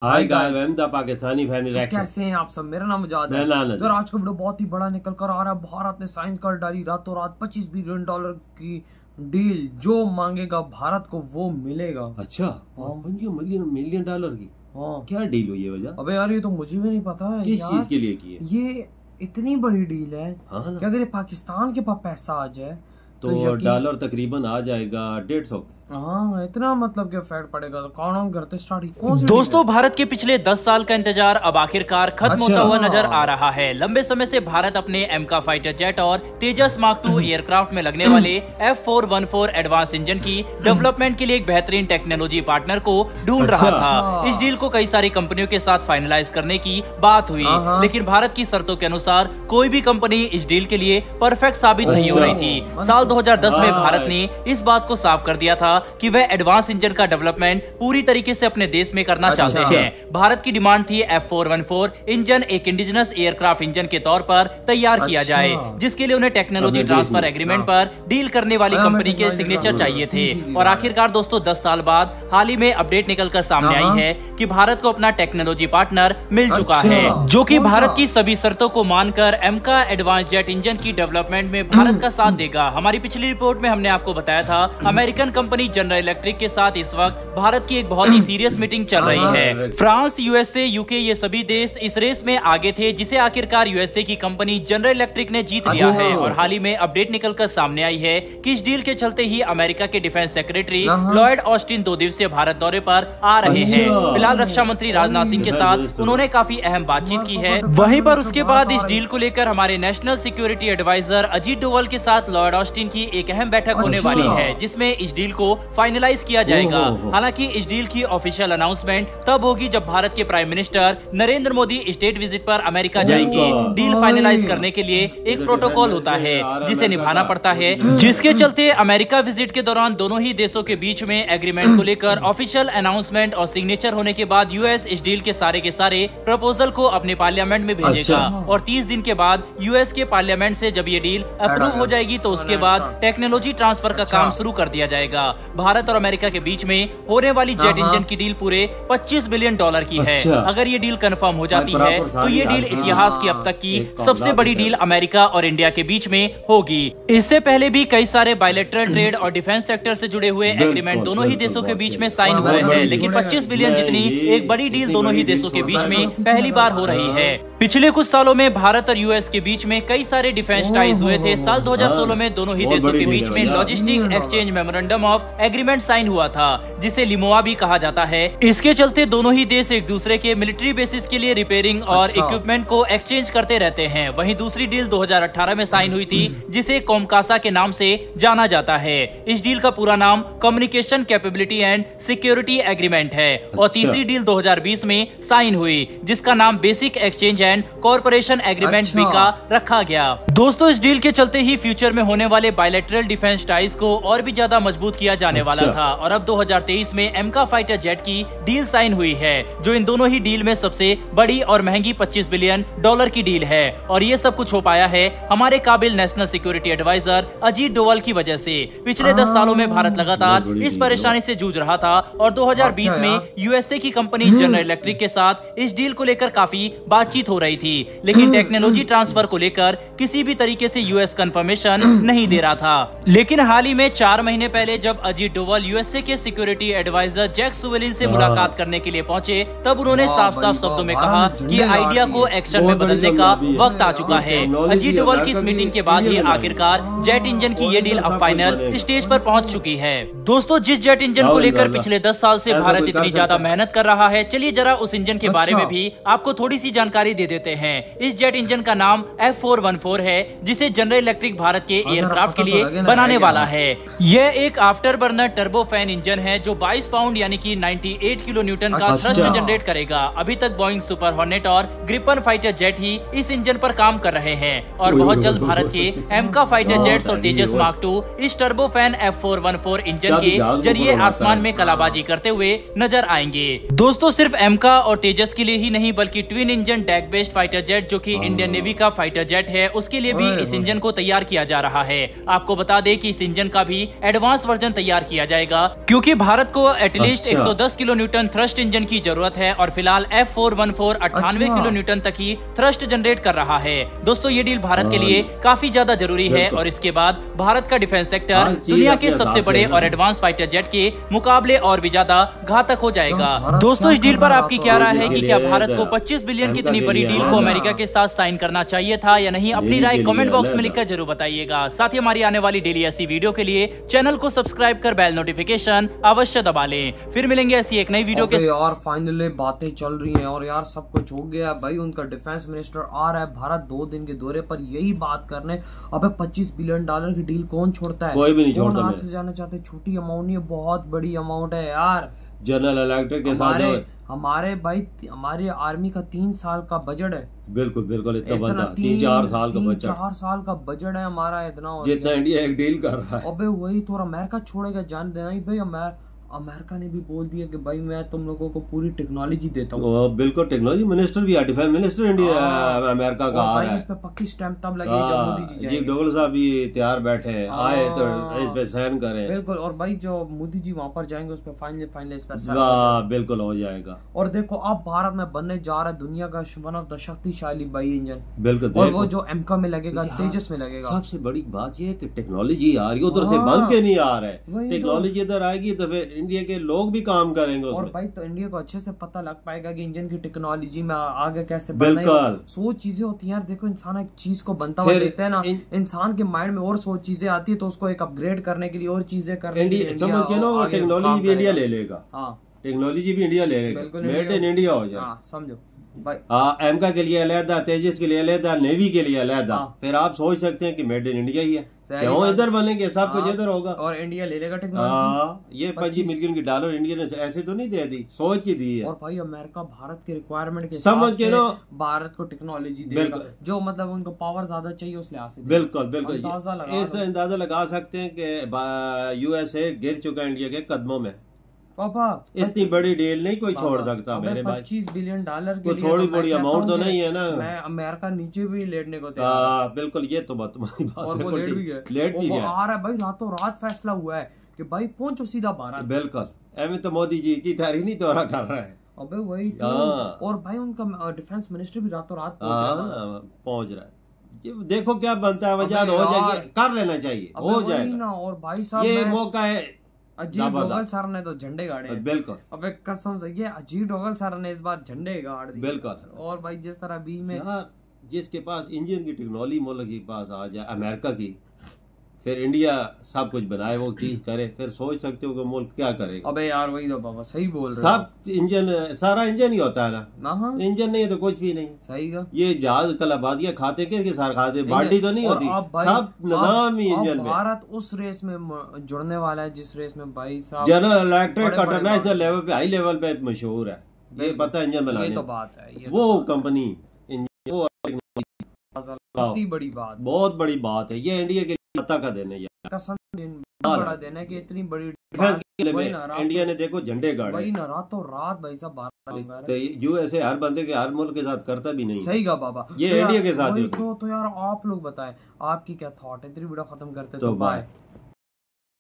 Hi guys, welcome the Pakistani family reaction. कैसे हैं आप सब? मेरा नाम मुजाद है। यार आज का वीडियो बहुत ही बड़ा निकल कर आ रहा है। भारत ने साइन कर डाली रातों रात $25 बिलियन की डील। जो मांगेगा भारत को वो मिलेगा। अच्छा, $25 मिलियन की? हाँ, क्या डील हुई है वजह? अबे यार ये तो मुझे भी नहीं पता है। किस चीज के लिए की है ये? इतनी बड़ी डील है कि अगर ये पाकिस्तान के पास पैसा आ जाए तो डॉलर तकरीबन आ जाएगा 150। हाँ, इतना मतलब कि फैट पड़ेगा। तो कौन करते स्टार्ट? दोस्तों, भारत के पिछले 10 साल का इंतजार अब आखिरकार खत्म होता हुआ नजर आ रहा है। लंबे समय से भारत अपने एमका फाइटर जेट और तेजस मार्क 2 एयरक्राफ्ट में लगने वाले F414 एडवांस इंजन की डेवलपमेंट के लिए एक बेहतरीन टेक्नोलॉजी पार्टनर को ढूंढ रहा था। इस डील को कई सारी कंपनियों के साथ फाइनलाइज करने की बात हुई, लेकिन भारत की शर्तों के अनुसार कोई भी कंपनी इस डील के लिए परफेक्ट साबित नहीं हो रही थी। साल 2010 में भारत ने इस बात को साफ कर दिया था कि वह एडवांस इंजन का डेवलपमेंट पूरी तरीके से अपने देश में करना चाहते हैं। भारत की डिमांड थी F414 इंजन एक इंडिजिनस एयरक्राफ्ट इंजन के तौर पर तैयार किया जाए, जिसके लिए उन्हें टेक्नोलॉजी ट्रांसफर एग्रीमेंट पर डील करने वाली कंपनी के सिग्नेचर चाहिए थे। और आखिरकार दोस्तों 10 साल बाद हाल ही में अपडेट निकलकर सामने आई है कि भारत को अपना टेक्नोलॉजी पार्टनर मिल चुका है, जो कि भारत की सभी शर्तों को मानकर एमका एडवांस जेट इंजन की डेवलपमेंट में भारत का साथ देगा। हमारी पिछली रिपोर्ट में हमने आपको बताया था अमेरिकन कंपनी जनरल इलेक्ट्रिक के साथ इस वक्त भारत की एक बहुत ही सीरियस मीटिंग चल रही है। फ्रांस, यूएसए, यूके ये सभी देश इस रेस में आगे थे, जिसे आखिरकार यूएसए की कंपनी जनरल इलेक्ट्रिक ने जीत लिया है। और हाल ही में अपडेट निकलकर सामने आई है कि इस डील के चलते ही अमेरिका के डिफेंस सेक्रेटरी लॉयड ऑस्टिन 2 दिवसीय भारत दौरे पर आ रहे हैं। फिलहाल रक्षा मंत्री राजनाथ सिंह के साथ उन्होंने काफी अहम बातचीत की है। वहीं पर उसके बाद इस डील को लेकर हमारे national security adviser Ajit Doval के साथ लॉयड ऑस्टिन की एक अहम बैठक होने वाली है, जिसमें इस डील को फाइनलाइज किया जाएगा। हालांकि इस डील की ऑफिशियल अनाउंसमेंट तब होगी जब भारत के prime minister Narendra Modi state visit पर अमेरिका जाएंगे। डील फाइनलाइज करने के लिए एक प्रोटोकॉल होता है जिसे निभाना पड़ता है, जिसके चलते अमेरिका विजिट के दौरान दोनों ही देशों के बीच में एग्रीमेंट को लेकर ऑफिशियल अनाउंसमेंट और सिग्नेचर होने के बाद यूएस इस डील के सारे प्रपोजल को अपने पार्लियामेंट में भेजेगा। और 30 दिन के बाद यूएस के पार्लियामेंट से जब ये डील अप्रूव हो जाएगी तो उसके बाद टेक्नोलॉजी ट्रांसफर का काम शुरू कर दिया जाएगा। भारत और अमेरिका के बीच में होने वाली जेट इंजन की डील पूरे $25 बिलियन की है। अगर ये डील कंफर्म हो जाती है तो ये डील इतिहास की अब तक की सबसे बड़ी डील अमेरिका और इंडिया के बीच में होगी। इससे पहले भी कई सारे बायलैटरल ट्रेड और डिफेंस सेक्टर से जुड़े हुए एग्रीमेंट दोनों ही देशों के बीच में साइन हुए हैं, लेकिन 25 बिलियन जितनी एक बड़ी डील दोनों ही देशों के बीच में पहली बार हो रही है। पिछले कुछ सालों में भारत और यूएस के बीच में कई सारे डिफेंस टाइज हुए थे। साल 2016 में दोनों ही देशों के बीच में logistic exchange memorandum of agreement sign हुआ था, जिसे लिमोआ भी कहा जाता है। इसके चलते दोनों ही देश एक दूसरे के मिलिट्री बेसिस के लिए रिपेयरिंग और इक्विपमेंट को एक्सचेंज करते रहते हैं। वहीं दूसरी डील 2018 में साइन हुई थी, जिसे कोमकासा के नाम से जाना जाता है। इस डील का पूरा नाम communication capability and security agreement है। और तीसरी डील 2020 में साइन हुई, जिसका नाम basic exchange and corporation agreement भी का रखा गया। दोस्तों, इस डील के चलते ही फ्यूचर में होने वाले बायलैटरल डिफेंस टाइज को और भी ज्यादा मजबूत किया जाने वाला था। और अब 2023 में एमका फाइटर जेट की डील साइन हुई है, जो इन दोनों ही डील में सबसे बड़ी और महंगी $25 बिलियन की डील है। और ये सब कुछ हो पाया है हमारे काबिल national security adviser Ajit Doval की वजह से। पिछले 10 सालों में भारत लगातार इस परेशानी से जूझ रहा था और 2020 में यूएसए की कंपनी जनरल इलेक्ट्रिक के साथ इस डील को लेकर काफी बातचीत हो रही थी, लेकिन टेक्नोलॉजी ट्रांसफर को लेकर किसी भी तरीके से यूएस कंफर्मेशन नहीं दे रहा था। लेकिन हाल ही में 4 महीने पहले जब अजीत डोवल यूएसए के सिक्योरिटी एडवाइजर जैक सुवेलिन से मुलाकात करने के लिए पहुंचे, तब उन्होंने साफ शब्दों में कहा कि आइडिया को एक्शन में बदलने का वक्त आ चुका है। अजीत डोवल की इस मीटिंग के बाद ही आखिरकार जेट इंजन की ये डील अब फाइनल स्टेज पर पहुंच चुकी है। दोस्तों, जिस जेट इंजन को लेकर पिछले 10 साल से भारत इतनी ज्यादा मेहनत कर रहा है, चलिए जरा उस इंजन के बारे में भी आपको थोड़ी सी जानकारी दे देते हैं। इस जेट इंजन का नाम F414 है, जिसे जनरल इलेक्ट्रिक भारत के एयरक्राफ्ट के लिए बनाने वाला है। यह एक after burner turbo fan engine है, जो 22 पाउंड यानी कि 98 किलो न्यूटन का थ्रस्ट जनरेट करेगा। अभी तक बोइंग सुपर हॉर्नेट और ग्रिपन फाइटर जेट ही इस इंजन पर काम कर रहे हैं और बहुत जल्द भारत के एमका फाइटर जेट्स और तेजस मार्क 2 इस टर्बो फैन F414 इंजन के जरिए आसमान में कलाबाजी करते हुए नजर आएंगे। दोस्तों, सिर्फ एमका और तेजस के लिए ही नहीं, बल्कि twin engine deck based fighter jet, जो कि इंडियन नेवी का फाइटर जेट है, उसके लिए भी इस इंजन को तैयार किया जा रहा है। आपको बता दें कि इस इंजन का भी एडवांस वर्जन तैयार तैयार किया जाएगा, क्योंकि भारत को at least 110 kilo Newton thrust engine की जरूरत है और फिलहाल F414 98 किलो न्यूटन तक ही थ्रस्ट जनरेट कर रहा है। दोस्तों ये डील भारत के लिए काफी ज्यादा जरूरी है और इसके बाद भारत का डिफेंस सेक्टर दुनिया के सबसे बड़े और एडवांस फाइटर जेट के मुकाबले और भी ज्यादा घातक हो जाएगा। दोस्तों इस डील पर आपकी क्या राय है कि क्या भारत को 25 बिलियन की इतनी बड़ी डील को अमेरिका के साथ साइन करना चाहिए था या नहीं? अपनी राय कमेंट बॉक्स में लिखकर जरूर बताइएगा। साथ ही हमारी आने वाली डेली ऐसी वीडियो के लिए चैनल को सब्सक्राइब कर बेल नोटिफिकेशन अवश्य दबा लें। फिर मिलेंगे ऐसी एक नई वीडियो के। यार फाइनली बातें चल रही हैं और यार सब कुछ हो गया भाई। उनका डिफेंस मिनिस्टर आ रहा है भारत 2 दिन के दौरे पर यही बात करने। अबे 25 बिलियन डॉलर की डील कौन छोड़ता है? कोई भी नहीं छोड़ता। हाथ से जाना चाहते, छोटी अमाउंट नहीं है, बहुत बड़ी अमाउंट है यार। जनरल इलेक्ट्रिक के साथ हमारे भाई हमारी आर्मी का 3 साल का बजट है। बिल्कुल बिल्कुल इतना बनता 3-4 साल का बजट, 4 साल का बजट है हमारा, इतना जितना इंडिया एक डील कर रहा है। अबे वही थोड़ा अमेरिका छोड़ेगा जान देना ही भाई। अमेरिका ने भी बोल दिया कि भाई मैं तुम लोगों को पूरी टेक्नोलॉजी देता हूँ। बिल्कुल टेक्नोलॉजी मिनिस्टर भी है, डिफेंस मिनिस्टर इंडिया अमेरिका का आ रहा है। इस पे पक्की स्टैंप तब लगेगी जब मोदी जी जाएंगे। जी डोगल साहब भी तैयार बैठे हैं, आए तो इस पे साइन करें। बिल्कुल, और भाई जो मोदी जी वहाँ पर जाएंगे उस पे फाइनली इस पे बिल्कुल हो जाएगा। और देखो अब भारत में बनने जा रहा है दुनिया का वन ऑफ द शक्तिशाली भाई इंजन। बिल्कुल, और वो जो एमका में लगेगा, तेजस में लगेगा। सबसे बड़ी बात ये है कि टेक्नोलॉजी आ रही है, उधर से बन के नहीं आ रहा है। टेक्नोलॉजी इधर आएगी तो फिर इंडिया के लोग काम करेंगे और भाई तो इंडिया को अच्छे से पता लग पाएगा कि इंजन की टेक्नोलॉजी में आगे कैसे बढ़ना है। 100 चीजें होती हैं यार। देखो इंसान एक चीज को बनता हुआ देखता है ना, इंसान के माइंड में और 100 चीजें आती है तो उसको एक अपग्रेड करने के लिए और चीजें करने के लिए टेक्नोलॉजी भी इंडिया ले लेगा। हाँ टेक्नोलॉजी भी इंडिया ले लेगा, मेड इन इंडिया हो जाए। समझो भाई, एमका के लिए अलहदा, तेजस के लिए अलहदा, नेवी के लिए अलहदा। फिर आप सोच सकते हैं कि मेड इन इंडिया ही है, क्यों इधर बनेंगे, सब कुछ इधर होगा और इंडिया ले लेगा टेक्नोलॉजी। ये 25 मिलियन की डॉलर इंडिया ने ऐसे तो नहीं दे दी, सोच की दी है। और भाई अमेरिका भारत के रिक्वायरमेंट के समझ के ना भारत को टेक्नोलॉजी देगा, जो मतलब उनको पावर ज्यादा चाहिए उस लिहाज से। बिल्कुल बिल्कुल, ऐसा अंदाजा लगा सकते हैं कि यूएसए गिर चुका है इंडिया के कदमों में। पापा इतनी बड़ी डील नहीं कोई छोड़ सकता मेरे भाई। 25 बिलियन डॉलर के लिए थोड़ी बड़ी अमाउंट तो नहीं है ना। मैं अमेरिका नीचे भी लेटने को तैयार। बिल्कुल, ये तो बात तुम्हारी बात और वो लेट भी है, लेट भी है। आ रहा है भाई, रातों रात फैसला हुआ है कि भाई पहुंचो सीधा भारत। बिल्कुल, एवं तो मोदी जी की तारीफ नहीं दौरा कर रहा है। अबे वही तो। और भाई उनका डिफेंस मिनिस्टर भी रातों रात पहुंच रहा है। देखो क्या बनता है, वजह हो जाएगी, कर लेना चाहिए, हो जाएगा। और भाई साहब ये मौका है। अजीत डोभाल सर ने तो झंडे गाड़े। बिल्कुल, अबे कसम से ये अजीत डोभाल सर ने इस बार झंडे गाड़ दिए। बिल्कुल। और भाई जिस तरह बी में जिसके पास इंजन की टेक्नोलॉजी मुल्क के पास आ जाए अमेरिका की, फिर इंडिया सब कुछ बनाए, वो चीज करे, फिर सोच सकते हो कि मुल्क क्या करेगा। अबे यार वही तो बाबा सही बोल रहे सब इंजन, सारा इंजन ही होता है ना। इंजन नहीं है तो कुछ भी नहीं। सही का ये जहाज कलाबाजियां खाते के साथ खाते, बाल्टी तो नहीं होती, सब निजाम ही इंजन में। भारत उस रेस में जुड़ने वाला है जिस रेस में भाई साहब जनरल इलेक्ट्रिक इंटरनेशनल लेवल पे, हाई लेवल पे मशहूर है, ये पता इंजन बनाने। ये तो बात है, वो कंपनी बड़ी बात, बहुत बड़ी बात है। ये इंडिया के पता का देने बड़ा देना कि इतनी बड़ी इंडिया ने देखो झंडे गाड़े। वही ना, रातों रात भाई साहब तो यूएसए हर बंदे के हर मुल्क के साथ करता भी नहीं। सही का बाबा, ये इंडिया के साथ तो यार आप लोग बताएं आपकी क्या थॉट है। तेरी वीडियो खत्म करते तो बाय।